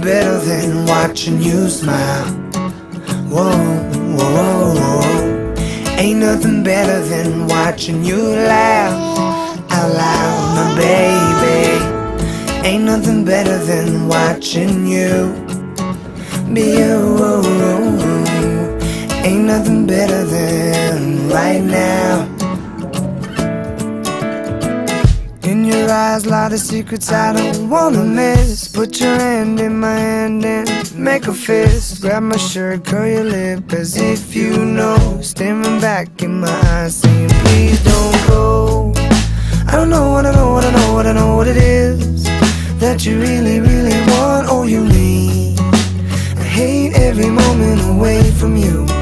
better than watching you smile. Whoa, whoa, whoa. Ain't nothing better than watching you laugh out loud, my baby. Ain't nothing better than watching you be you. Ain't nothing better than right now. In your eyes lie the secrets I don't wanna miss. Put your hand in my hand and make a fist. Grab my shirt, curl your lip as if you know. Staring back in my eyes saying please don't go. I don't know, I don't know, I don't know, I don't know what it is that you really, really want or you need. I hate every moment away from you.